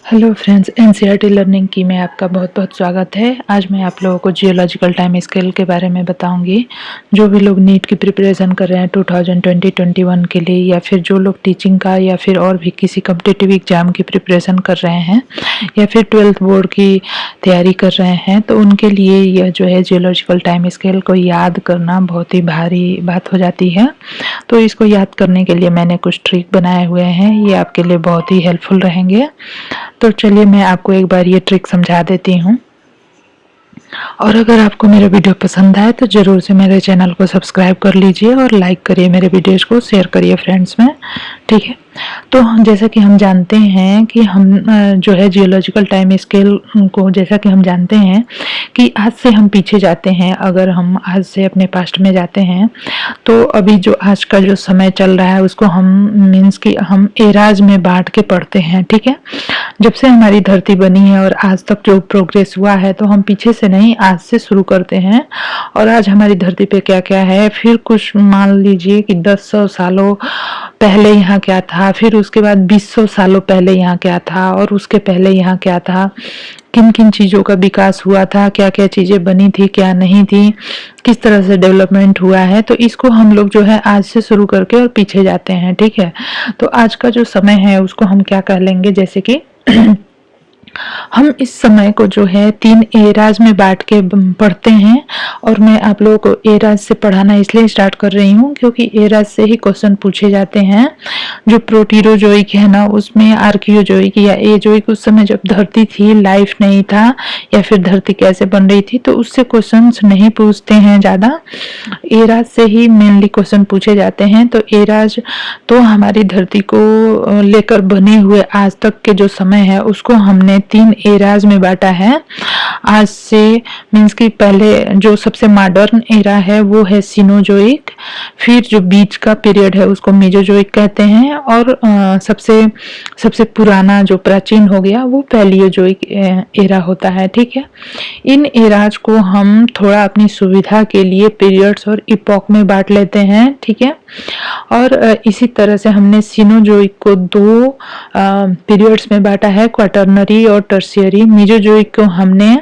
Hello friends, NCERT learning की में आपका बहुत बहुत स्वागत है। आज मैं आप लोगों को जियोलॉजिकल टाइम स्केल के बारे में बताऊंगी। जो भी लोग नीट की प्रिपरेशन कर रहे हैं 2020-21 के लिए, या फिर जो लोग टीचिंग का या फिर और भी किसी कॉम्पिटिटिव एग्जाम की प्रिपरेशन कर रहे हैं या फिर 12th बोर्ड की तैयारी कर रहे हैं, तो उनके लिए यह जो है जियोलॉजिकल टाइम स्केल को याद करना बहुत ही भारी बात हो जाती है। तो इसको याद करने के लिए मैंने कुछ ट्रिक बनाए हुए हैं, ये आपके लिए बहुत ही हेल्पफुल रहेंगे। तो चलिए मैं आपको एक बार ये ट्रिक समझा देती हूँ। और अगर आपको मेरा वीडियो पसंद आए तो ज़रूर से मेरे चैनल को सब्सक्राइब कर लीजिए और लाइक करिए, मेरे वीडियोज़ को शेयर करिए फ्रेंड्स में, ठीक है। तो जैसा कि हम जानते हैं कि हम जो है जियोलॉजिकल टाइम स्केल को, जैसा कि हम जानते हैं कि आज से हम पीछे जाते हैं, अगर हम आज से अपने पास्ट में जाते हैं तो अभी जो आज का जो समय चल रहा है उसको हम मीन्स कि हम एराज में बांट के पढ़ते हैं, ठीक है। जब से हमारी धरती बनी है और आज तक जो प्रोग्रेस हुआ है, तो हम पीछे से नहीं आज से शुरू करते हैं। और आज हमारी धरती पे क्या क्या है, फिर कुछ मान लीजिए कि 1000 सालों पहले यहाँ क्या था, फिर उसके बाद 2000 सालों पहले यहाँ क्या था, और उसके पहले यहाँ क्या था, किन किन चीज़ों का विकास हुआ था, क्या क्या चीज़ें बनी थी, क्या नहीं थी, किस तरह से डेवलपमेंट हुआ है। तो इसको हम लोग जो है आज से शुरू करके और पीछे जाते हैं, ठीक है। तो आज का जो समय है उसको हम क्या कह लेंगे, जैसे कि हम इस समय को जो है 3 एराज में बांट के पढ़ते हैं। और मैं आप लोगों को एराज से पढ़ाना इसलिए स्टार्ट कर रही हूँ क्योंकि एराज से ही क्वेश्चन पूछे जाते हैं। जो प्रोटीरोजोइक है ना, उसमें आर्कियोजोइक या एजोइक, उस समय जब धरती थी, लाइफ नहीं था, या फिर धरती कैसे बन रही थी, तो उससे क्वेश्चन नहीं पूछते हैं ज़्यादा। एराज से ही मेनली क्वेश्चन पूछे जाते हैं। तो एराज तो हमारी धरती को लेकर बने हुए आज तक के जो समय है उसको हमने 3 एराज में बांटा है। आज से मीन्स कि पहले जो सबसे मॉडर्न एरा है वो है सिनोजोइक, फिर जो बीच का पीरियड है उसको मेसोजोइक कहते हैं, और सबसे पुराना जो प्राचीन हो गया वो पैलियोजोइक एरा होता है, ठीक है। इन एराज को हम थोड़ा अपनी सुविधा के लिए पीरियड्स और इपॉक में बांट लेते हैं, ठीक है। और इसी तरह से हमने सिनोजोइक को 2 पीरियड्स में बांटा है, क्वाटरनरी और टर्शियरी। मेसोजोइक को हमने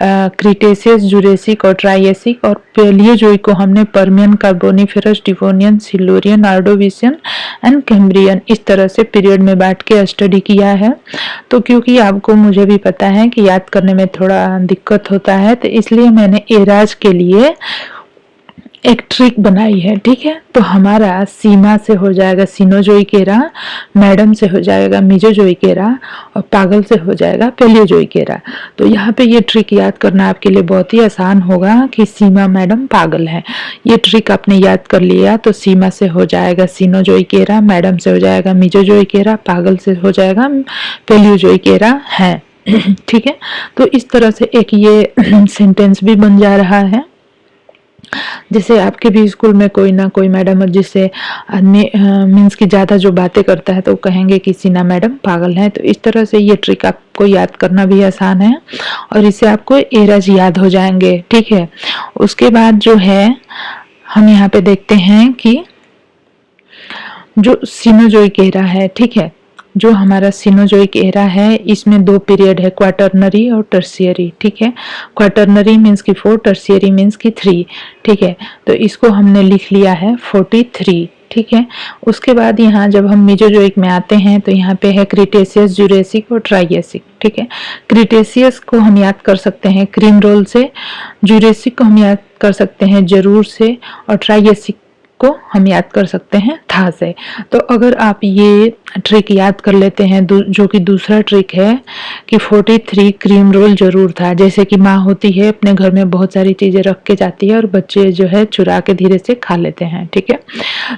क्रिटेशियस, जुरेसिक और ट्राइएसिक, और पैलियोजोइक को हमने Permian, Carboniferous, Devonian, Silurian, Ordovician and Cambrian, इस तरह से पीरियड में बांट के स्टडी किया है। तो क्योंकि आपको, मुझे भी पता है कि याद करने में थोड़ा दिक्कत होता है, तो इसलिए मैंने एराज के लिए एक ट्रिक बनाई है, ठीक है। तो हमारा सीमा से हो जाएगा सिनोजोइक एरा, मैडम से हो जाएगा मेसोजोइक एरा, और पागल से हो जाएगा पैलियोजोइक एरा। तो यहाँ पे ये ट्रिक याद करना आपके लिए बहुत ही आसान होगा कि सीमा, मैडम, पागल है। ये ट्रिक आपने याद कर लिया तो सीमा से हो जाएगा सिनोजोइक एरा, मैडम से हो जाएगा मेसोजोइक एरा, पागल से हो जाएगा पैलियोजोइक एरा है, ठीक है। तो इस तरह से एक ये सेंटेंस भी बन जा रहा है। जैसे आपके भी स्कूल में कोई ना कोई मैडम जिससे आदमी मीन्स की ज़्यादा जो बातें करता है तो कहेंगे कि सीना मैडम पागल है। तो इस तरह से ये ट्रिक आपको याद करना भी आसान है और इससे आपको एराज याद हो जाएंगे, ठीक है। उसके बाद जो है हम यहाँ पे देखते हैं कि जो सिनोजोइक एरा है, ठीक है, जो हमारा सिनोजोइक एरा है इसमें 2 पीरियड है, क्वाटरनरी और टर्शियरी, ठीक है। क्वाटरनरी मीन्स की 4, टर्शियरी मीन्स की 3, ठीक है। तो इसको हमने लिख लिया है 43, ठीक है। उसके बाद यहाँ जब हम मेसोजोइक में आते हैं तो यहाँ पे है क्रिटेशियस, जुरेसिक और ट्राइएसिक, ठीक है। क्रिटेशियस को हम याद कर सकते हैं क्रीम रोल से, जुरेसिक को हम याद कर सकते हैं जरूर से, और ट्राइएसिक को हम याद कर सकते हैं था से। तो अगर आप ये ट्रिक याद कर लेते हैं, जो कि दूसरा ट्रिक है कि 43 क्रीम रोल जरूर था। जैसे कि माँ होती है अपने घर में बहुत सारी चीज़ें रख के जाती है और बच्चे जो है चुरा के धीरे से खा लेते हैं, ठीक है।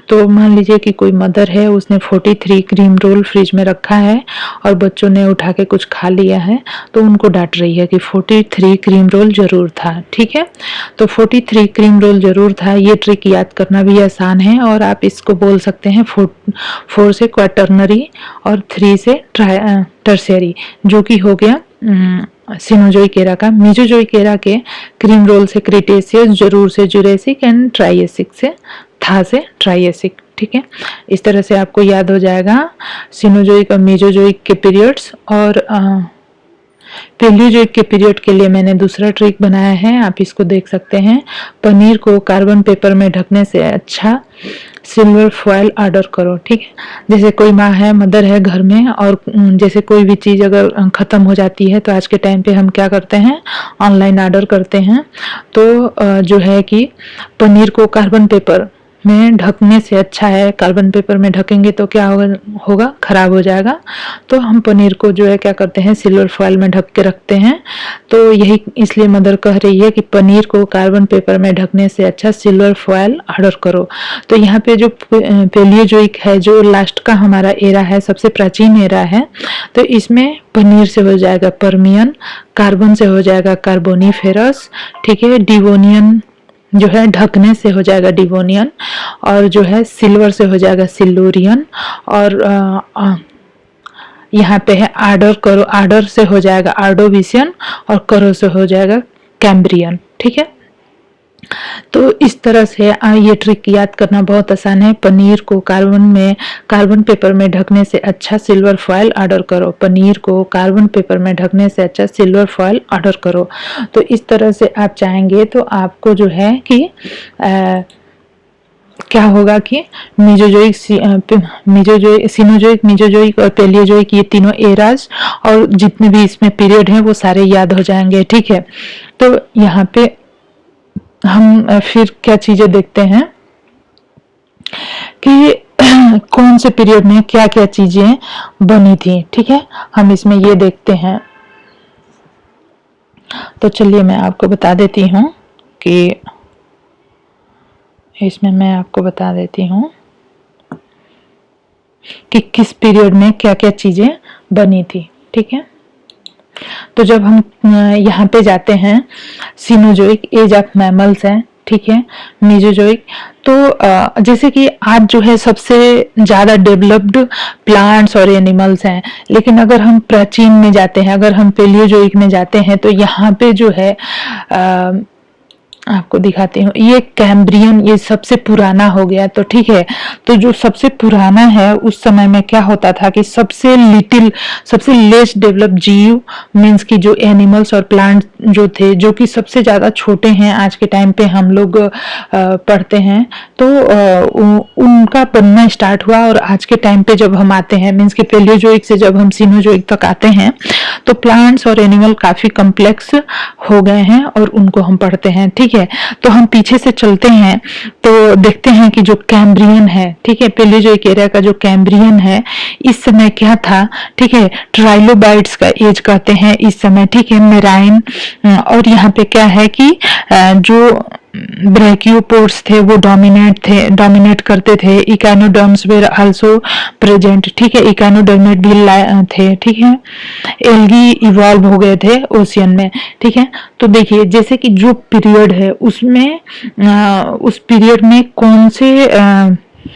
तो मान लीजिए कि कोई मदर है, उसने 43 क्रीम रोल फ्रिज में रखा है और बच्चों ने उठा के कुछ खा लिया है, तो उनको डांट रही है कि 43 क्रीम रोल जरूर था, ठीक है। तो 43 क्रीम रोल जरूर था, ये ट्रिक याद करना भी आसान है। और आप इसको बोल सकते हैं 4 से क्वाटरनरी और 3 से टर्शियरी, जो कि हो गया सिनोजोइक एरा का। मेसोजोइक एरा के क्रीम रोल से क्रिटेशियस, जरूर से जुरेसिक एंड ट्राइएसिक से था से ट्राइएसिक, ठीक है। इस तरह से आपको याद हो जाएगा सिनोजोइक और मेसोजोइक के पीरियड्स। और पैलियोजोइक के पीरियड के लिए मैंने दूसरा ट्रिक बनाया है, आप इसको देख सकते हैं। पनीर को कार्बन पेपर में ढकने से अच्छा सिल्वर फॉयल ऑर्डर करो, ठीक है। जैसे कोई माँ है, मदर है घर में, और जैसे कोई भी चीज़ अगर ख़त्म हो जाती है तो आज के टाइम पे हम क्या करते हैं, ऑनलाइन ऑर्डर करते हैं। तो जो है कि पनीर को कार्बन पेपर में ढकने से अच्छा है, कार्बन पेपर में ढकेंगे तो क्या होगा, खराब हो जाएगा। तो हम पनीर को जो है क्या करते हैं, सिल्वर फॉयल में ढक के रखते हैं। तो यही इसलिए मदर कह रही है कि पनीर को कार्बन पेपर में ढकने से अच्छा सिल्वर फॉयल ऑर्डर करो। तो यहाँ पे जो पैलियोजोइक है, जो लास्ट का हमारा एरा है, सबसे प्राचीन एरा है, तो इसमें पनीर से हो जाएगा पर्मियन, कार्बन से हो जाएगा कार्बोनीफेरस, ठीक है। डिवोनियन जो है ढकने से हो जाएगा डिवोनियन, और जो है सिल्वर से हो जाएगा सिल्वूरियन, और यहाँ पे है आर्डर करो, आर्डर से हो जाएगा आर्डोविशियन, और करो से हो जाएगा कैम्ब्रियन, ठीक है। तो इस तरह से ये ट्रिक याद करना बहुत आसान है। पनीर को कार्बन पेपर में ढकने से अच्छा सिल्वर फॉयल ऑर्डर करो, पनीर को कार्बन पेपर में ढकने से अच्छा सिल्वर फॉयल ऑर्डर करो। तो इस तरह से आप चाहेंगे तो आपको जो है कि क्या होगा कि मेसोजोइक, सिनोजोइक, मेसोजोइक और पैलियोजोइक, ये तीनों एराज और जितने भी इसमें पीरियड हैं वो सारे याद हो जाएंगे, ठीक है। तो यहाँ पे हम फिर क्या चीजें देखते हैं कि कौन से पीरियड में क्या क्या चीजें बनी थी, ठीक है। हम इसमें ये देखते हैं। तो चलिए मैं आपको बता देती हूँ कि इसमें मैं आपको बता देती हूँ कि किस पीरियड में क्या क्या चीजें बनी थी, ठीक है। तो जब हम यहाँ पे जाते हैं, सिनोजोइक एज ऑफ मैमल्स है, ठीक है। मेसोजोइक, तो जैसे कि आज जो है सबसे ज्यादा डेवलप्ड प्लांट्स और एनिमल्स हैं, लेकिन अगर हम प्राचीन में जाते हैं, अगर हम पैलियोजोइक में जाते हैं, तो यहाँ पे जो है आपको दिखाती हूँ, ये कैम्ब्रियन, ये सबसे पुराना हो गया, तो ठीक है। तो जो सबसे पुराना है, उस समय में क्या होता था कि सबसे लेस डेवलप जीव, मीन्स की जो एनिमल्स और प्लांट जो थे, जो कि सबसे ज्यादा छोटे हैं, आज के टाइम पे हम लोग पढ़ते हैं, तो उनका बनना स्टार्ट हुआ। और आज के टाइम पे जब हम आते हैं, मीन्स की पैलियोजोइक से जब हम सिनोजोइक तक आते हैं, तो प्लांट्स और एनिमल काफी कम्प्लेक्स हो गए हैं और उनको हम पढ़ते हैं, ठीक है। तो हम पीछे से चलते हैं तो देखते हैं कि जो कैम्ब्रियन है, ठीक है, पैलियोजोइक एरिया का जो कैम्ब्रियन है, इस समय क्या था, ठीक है, ट्राइलोबाइट्स का एज कहते हैं इस समय, ठीक है, मेराइन। और यहाँ पे क्या है कि जो ब्रैकियोपोड्स थे वो डोमिनेट करते थे। इकानोडर्म्स वेर आल्सो प्रेजेंट, ठीक है, इकानोडर्मेट भी थे, ठीक है। एल्गी इवॉल्व हो गए थे ओशियन में, ठीक है। तो देखिए, जैसे कि जो पीरियड है उसमें उस पीरियड में कौन से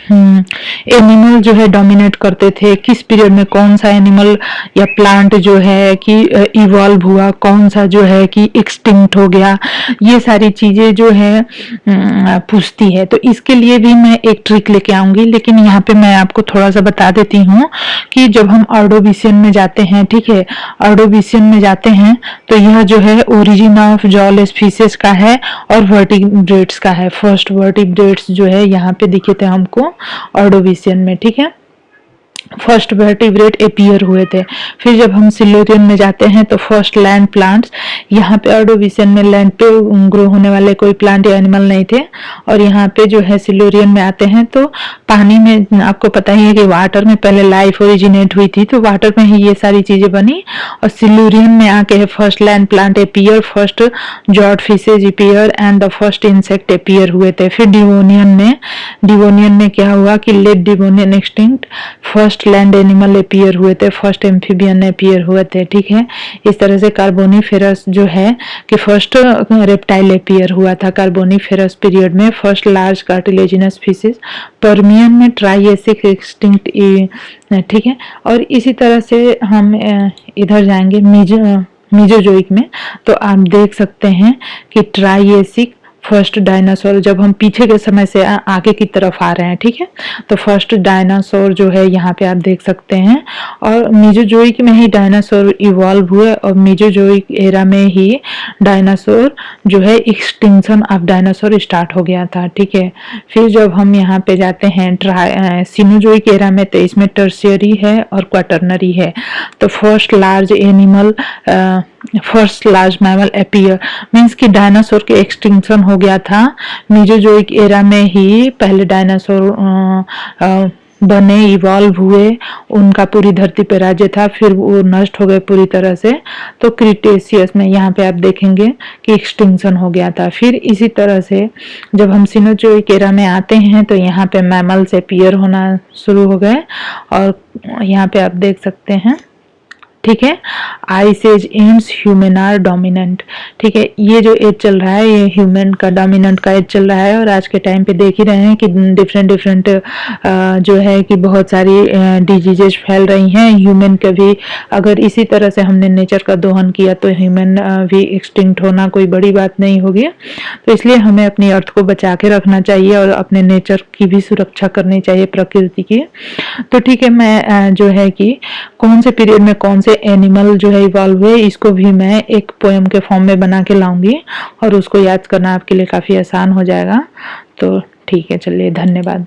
एनिमल जो है डोमिनेट करते थे, किस पीरियड में कौन सा एनिमल या प्लांट जो है कि इवॉल्व हुआ, कौन सा जो है कि एक्सटिंक्ट हो गया, ये सारी चीजें जो है पूछती है। तो इसके लिए भी मैं एक ट्रिक लेके आऊंगी, लेकिन यहाँ पे मैं आपको थोड़ा सा बता देती हूँ कि जब हम ऑर्डोविशियन में जाते हैं, ठीक है, ऑर्डोविशियन में जाते हैं तो यह जो है ओरिजिन ऑफ जॉलेस फिशेस का है और वर्टिब्रेट्स का है। फर्स्ट वर्टिब्रेट्स जो है यहाँ पे दिखे थे हमको ऑर्डोविशियन में, ठीक है, फर्स्ट वर्टिब्रेट अपीयर हुए थे। फिर जब हम सिल्यूरियन में जाते हैं तो फर्स्ट लैंड प्लांट्स, यहाँ पे ऑर्डोविशियन में लैंड पे ग्रो होने वाले कोई प्लांट या एनिमल नहीं थे। और यहाँ पे जो है सिल्यूरियन में आते हैं तो पानी में, आपको पता ही है कि वाटर में पहले लाइफ ओरिजिनेट हुई थी, तो वाटर में ही ये सारी चीजें बनी। और सिल्यूरियन में आके है first land plant appear, first jawed fishes appear and the first insect appear हुए थे। फिर डिवोनियन में क्या हुआ कि late Devonian extinct, first land animal appear हुए थे, फर्स्ट एम्फीबियन अपीयर हुए थे, ठीक है। इस तरह से कार्बोनीफेरस जो है कि फर्स्ट रेप्टाइल अपीयर हुआ था कार्बोनीफेरस पीरियड में, first large cartilaginous fishes, Permian में ट्राइएसिक एक्सटिंक्ट, ठीक है। और इसी तरह से हम इधर जाएंगे मेसोजोइक में, तो आप देख सकते हैं कि ट्राइएसिक, फर्स्ट डायनासोर, जब हम पीछे के समय से आगे की तरफ आ रहे हैं, ठीक है। तो फर्स्ट डायनासोर जो है यहाँ पे आप देख सकते हैं, और मेसोजोइक में ही डायनासोर इवॉल्व हुए, और मेसोजोइक एरा में ही डायनासोर जो है एक्सटिंक्शन ऑफ डायनासोर स्टार्ट हो गया था, ठीक है। फिर जब हम यहाँ पे जाते हैं सिनोजोइक एरा में, तो इसमें टर्शियरी है और क्वाटरनरी है। तो first large mammal appear means कि डायनासोर के एक्सटिंक्शन हो गया था। मेसोजोइक एरा में ही पहले डायनासोर बने, इवॉल्व हुए, उनका पूरी धरती पे राज्य था, फिर वो नष्ट हो गए पूरी तरह से। तो क्रिटेशियस में यहाँ पे आप देखेंगे कि एक्सटिंक्शन हो गया था। फिर इसी तरह से जब हम सिनोजोइक एरा में आते हैं, तो यहाँ पे मैमल्स अपीयर होना शुरू हो गए, और यहाँ पे आप देख सकते हैं, ठीक है। Ice age ends, human are dominant, ठीक है। ये जो एज चल रहा है, ये ह्यूमन का डोमिनेंट का एज चल रहा है, और आज के टाइम पे देख ही रहे हैं कि डिफरेंट जो है कि बहुत सारी डिजीजेज फैल रही हैं। ह्यूमन के भी अगर इसी तरह से हमने नेचर का दोहन किया, तो ह्यूमन भी एक्सटिंक्ट होना कोई बड़ी बात नहीं होगी। तो इसलिए हमें अपनी अर्थ को बचा के रखना चाहिए, और अपने नेचर की भी सुरक्षा करनी चाहिए, प्रकृति की। तो ठीक है, मैं जो है कि कौन से पीरियड में कौन से एनिमल जो है इवॉल्व हुए, इसको भी मैं एक पोएम के फॉर्म में बना के लाऊंगी, और उसको याद करना आपके लिए काफ़ी आसान हो जाएगा। तो ठीक है, चलिए, धन्यवाद।